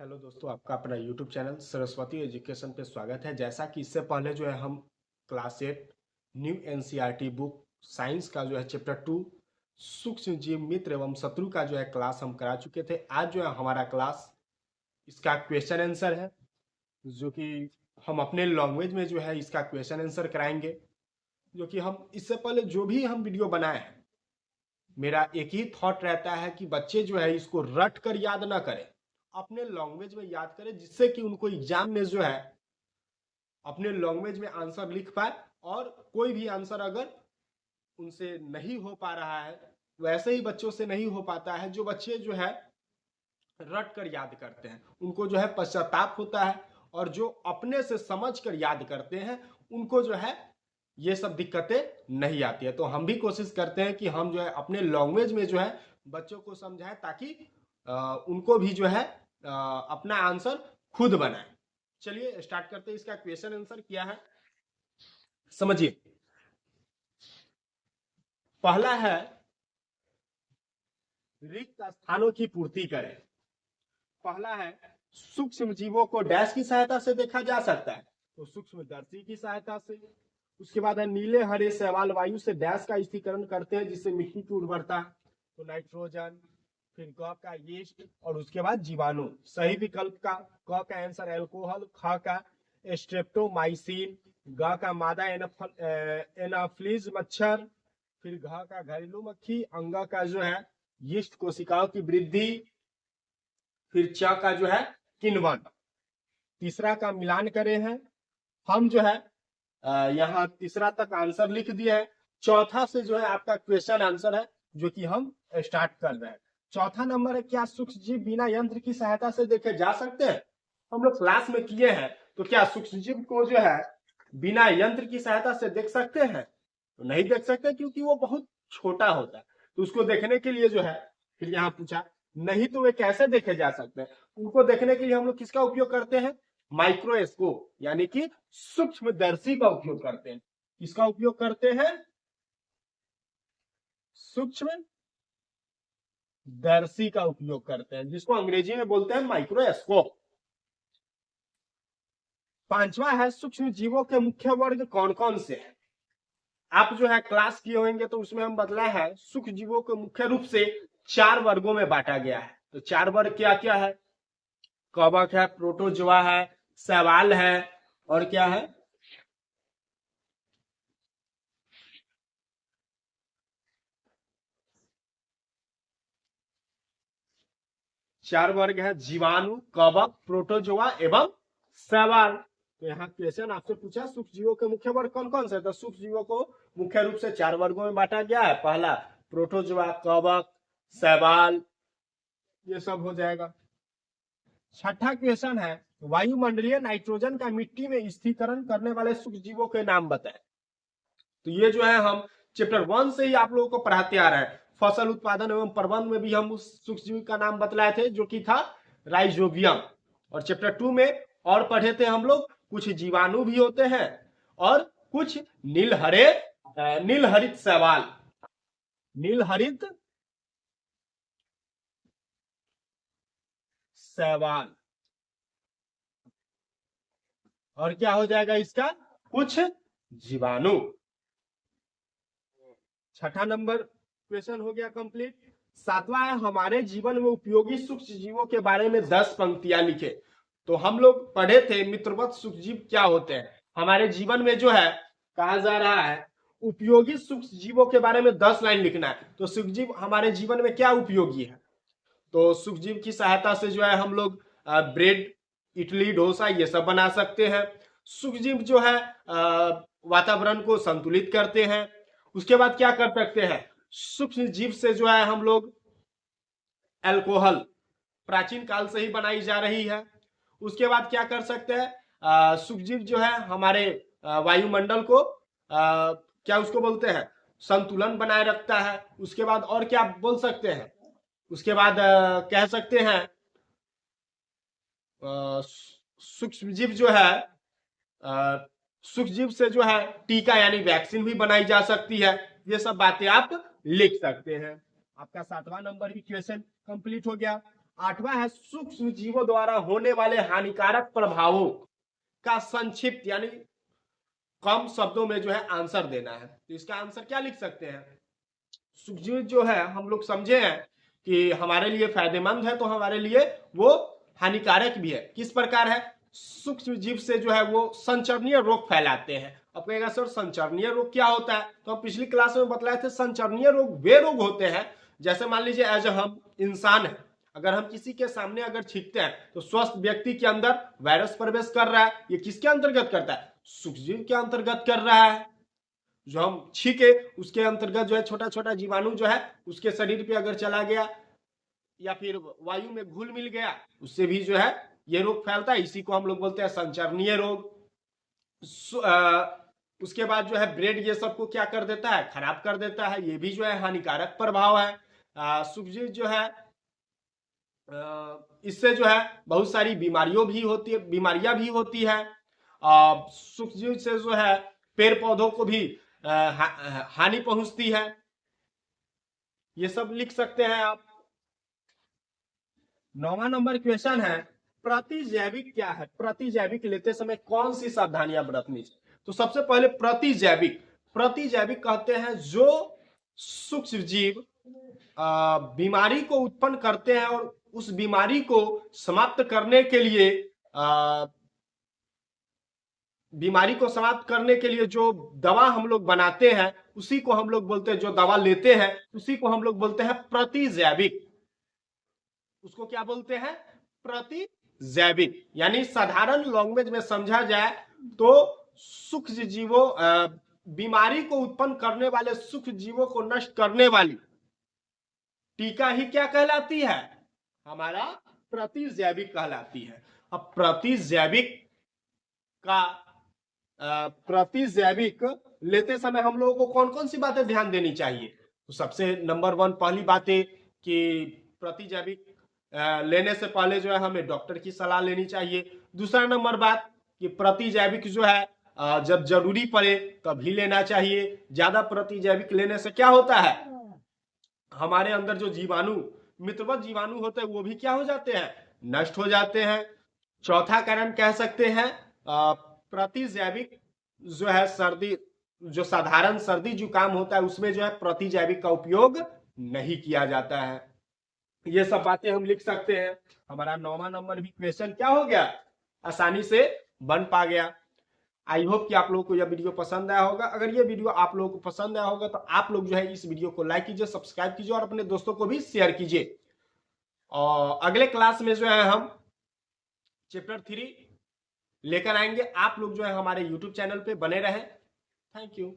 Hello दोस्तों, आपका अपना यूट्यूब चैनल सरस्वती एजुकेशन पे स्वागत है। जैसा कि इससे पहले जो है हम class 8 new NCERT book science का जो है चैप्टर 2 सूक्ष्म जीव मित्र एवं शत्रु का जो है क्लास हम करा चुके थे। आज जो है हमारा क्लास इसका क्वेश्चन आंसर है, जो कि हम अपने लैंग्वेज में जो है इसका क्वेश्चन आंसर कराएंगे। जो कि हम इससे पहले जो भी हम वीडियो बनाए हैं, मेरा एक ही थॉट रहता है कि बच्चे जो है इसको रट कर याद ना करें, अपने लैंग्वेज में याद करें, जिससे कि उनको एग्जाम में जो है अपने लैंग्वेज में आंसर लिख पाए। और कोई भी आंसर अगर उनसे नहीं हो पा रहा है, वैसे ही बच्चों से नहीं हो पाता है। जो बच्चे जो है रट कर याद करते हैं उनको जो है पश्चाताप होता है, और जो अपने से समझ कर याद करते हैं उनको जो है ये सब दिक्कतें नहीं आती है। तो हम भी कोशिश करते हैं कि हम जो है अपने लैंग्वेज में जो है बच्चों को समझाएं, ताकि उनको भी जो है अपना आंसर खुद बनाए। चलिए स्टार्ट करते हैं। इसका क्वेश्चन आंसर क्या है, समझिए। पहला है, रिक्त स्थानों की पूर्ति करें। पहला है, सूक्ष्म जीवों को डैश की सहायता से देखा जा सकता है, तो सूक्ष्मदर्शी की सहायता से। उसके बाद है, नीले हरे शैवाल वायु से डैश का स्थिरीकरण करते हैं जिससे मिट्टी की उर्वरता, तो नाइट्रोजन, फिर ग का यीस्ट, और उसके बाद जीवाणु। सही विकल्प का क का आंसर एल्कोहल, ख का स्ट्रेप्टोमाइसिन, ग का मादा एनाफ्लीज मच्छर, फिर घ का घरेलू मक्खी, अंग का जो है यीस्ट कोशिकाओं की वृद्धि, फिर च का जो है किण्वन। तीसरा का मिलान करे हैं हम, जो है यहाँ तीसरा तक आंसर लिख दिए है। चौथा से जो है आपका क्वेश्चन आंसर है, जो कि हम स्टार्ट कर रहे हैं। चौथा नंबर है, क्या सूक्ष्म जीव बिना यंत्र की सहायता से देखे जा सकते हैं? हम लोग क्लास में किए हैं, तो क्या सूक्ष्म जीव को जो है बिना यंत्र की सहायता से देख सकते हैं? तो नहीं देख सकते, क्योंकि वो बहुत छोटा होता है। तो उसको देखने के लिए जो है फिर यहाँ पूछा, नहीं तो वे कैसे देखे जा सकते हैं? उनको देखने के लिए हम लोग किसका उपयोग करते हैं? माइक्रोस्कोप यानी कि सूक्ष्मदर्शी का उपयोग करते हैं। किसका उपयोग करते हैं? सूक्ष्मदर्शी का उपयोग करते हैं, जिसको अंग्रेजी में बोलते हैं माइक्रोस्कोप। पांचवा है, सूक्ष्म जीवों के मुख्य वर्ग कौन कौन से हैं? आप जो है क्लास किए होंगे, तो उसमें हम बदला है, सूक्ष्म जीवों को मुख्य रूप से 4 वर्गों में बांटा गया है। तो 4 वर्ग क्या क्या है? कवक है, प्रोटोजोआ है, शैवाल है, और क्या है? 4 वर्ग है, जीवाणु, कवक, प्रोटोजोआ एवं शैवाल। तो यहाँ क्वेश्चन आपसे पूछा, सूक्ष्म जीवों के मुख्य वर्ग कौन कौन से? तो सूक्ष्म जीवों को मुख्य रूप से 4 वर्गों में बांटा गया है। पहला प्रोटोजोआ, कवक, शैवाल, ये सब हो जाएगा। छठा क्वेश्चन है, वायुमंडलीय नाइट्रोजन का मिट्टी में स्थिरीकरण करने वाले सूक्ष्म जीवों के नाम बताएं। तो ये जो है हम चैप्टर 1 से ही आप लोगों को पढ़ाते आ रहे हैं। फसल उत्पादन एवं प्रबंधन में भी हम उस सूक्ष्म जीव का नाम बतलाए थे, जो कि था राइजोबियम। और चैप्टर 2 में और पढ़े थे हम लोग, कुछ जीवाणु भी होते हैं और कुछ नीलहरित शैवाल, नीलहरित शैवाल। और क्या हो जाएगा इसका? कुछ जीवाणु। छठा नंबर क्वेश्चन हो गया कंप्लीट। सातवां है, हमारे जीवन में उपयोगी सूक्ष्म जीवों के बारे में 10 पंक्तियां लिखे। तो हम लोग पढ़े थे मित्रवत सूक्ष्म जीव क्या होते हैं। हमारे जीवन में जो है कहा जा रहा है, उपयोगी सूक्ष्म जीवों के बारे में 10 लाइन लिखना है। तो सूक्ष्म जीव हमारे जीवन में क्या उपयोगी है? तो सूक्ष्म जीव की सहायता से जो है हम लोग ब्रेड, इडली, डोसा ये सब बना सकते हैं। सूक्ष्म जीव जो है वातावरण को संतुलित करते हैं। उसके बाद क्या कर सकते हैं? सूक्ष्म जीव से जो है हम लोग अल्कोहल प्राचीन काल से ही बनाई जा रही है। उसके बाद क्या कर सकते हैं? सूक्ष्म जीव जो है हमारे वायुमंडल को क्या उसको बोलते हैं, संतुलन बनाए रखता है। उसके बाद और क्या बोल सकते हैं? उसके बाद कह सकते हैं सूक्ष्म जीव जो है सूक्ष्म जीव से जो है टीका यानी वैक्सीन भी बनाई जा सकती है। ये सब बातें आप लिख सकते हैं। आपका 7वां नंबर भी क्वेश्चन कंप्लीट हो गया। 8वां है सूक्ष्म जीवों द्वारा होने वाले हानिकारक प्रभावों का संक्षिप्त यानी कम शब्दों में जो है आंसर देना है। तो इसका आंसर क्या लिख सकते हैं? सूक्ष्म जीव जो है हम लोग समझे हैं कि हमारे लिए फायदेमंद है, तो हमारे लिए वो हानिकारक भी है। किस प्रकार है? सूक्ष्म जीव से जो है वो संचरणीय रोग फैलाते हैं। अब कहेगा सर संचरणीय रोग क्या होता है? तो हम पिछली क्लास में बतलाए थे संचरणीय रोग वे रोग होते हैं, जैसे मान लीजिए एज हम इंसान है, अगर हम किसी के सामने अगर छींकते हैं तो स्वस्थ व्यक्ति के अंदर वायरस प्रवेश कर रहा है। ये किसके अंतर्गत करता है? सूक्ष्म जीव के अंतर्गत कर रहा है। जो हम छींके उसके अंतर्गत जो है छोटा छोटा जीवाणु जो है उसके शरीर पे अगर चला गया या फिर वायु में घुल मिल गया, उससे भी जो है ये रोग फैलता है। इसी को हम लोग बोलते हैं संचरणीय रोग। उसके बाद जो है ब्रेड ये सबको क्या कर देता है? खराब कर देता है। ये भी जो है हानिकारक प्रभाव है। सूक्ष्म जो है इससे जो है बहुत सारी बीमारियां भी होती है। सूक्ष्म से जो है पेड़ पौधों को भी हानि पहुंचती है। ये सब लिख सकते हैं आप। 9वां नंबर क्वेश्चन है प्रतिजैविक क्या है? प्रतिजैविक लेते समय कौन सी सावधानियां बरतनी चाहिए? तो सबसे पहले प्रतिजैविक कहते हैं जो सूक्ष्म जीव बीमारी को उत्पन्न करते हैं और उस बीमारी को समाप्त करने के लिए जो दवा हम लोग बनाते हैं उसी को हम लोग बोलते हैं, जो दवा लेते हैं उसी को हम लोग बोलते हैं प्रतिजैविक। उसको क्या बोलते हैं? प्रतिजैविक। यानी साधारण लैंग्वेज में समझा जाए तो सूक्ष्म जीवों बीमारी को उत्पन्न करने वाले सूक्ष्म जीवों को नष्ट करने वाली टीका ही क्या कहलाती है? हमारा प्रतिजैविक कहलाती है। अब प्रतिजैविक लेते समय हम लोगों को कौन कौन सी बातें ध्यान देनी चाहिए? तो सबसे नंबर 1 पहली बात है कि प्रतिजैविक लेने से पहले जो है हमें डॉक्टर की सलाह लेनी चाहिए। दूसरा नंबर बात कि प्रतिजैविक जो है जब जरूरी पड़े तभी लेना चाहिए। ज्यादा प्रतिजैविक लेने से क्या होता है? हमारे अंदर जो मित्रवत जीवाणु होते हैं वो भी क्या हो जाते हैं? नष्ट हो जाते हैं। चौथा कारण कह सकते हैं प्रतिजैविक जो है जो साधारण सर्दी जुकाम होता है उसमें जो है प्रतिजैविक का उपयोग नहीं किया जाता है। ये सब बातें हम लिख सकते हैं। हमारा 9वां नंबर भी क्वेश्चन क्या हो गया? आसानी से बन पा गया। आई होप कि आप लोगों को यह वीडियो पसंद आया होगा। अगर ये वीडियो आप लोगों को पसंद आया होगा तो आप लोग जो है इस वीडियो को लाइक कीजिए, सब्सक्राइब कीजिए और अपने दोस्तों को भी शेयर कीजिए। और अगले क्लास में जो है हम चैप्टर 3 लेकर आएंगे। आप लोग जो है हमारे यूट्यूब चैनल पे बने रहें। Thank you.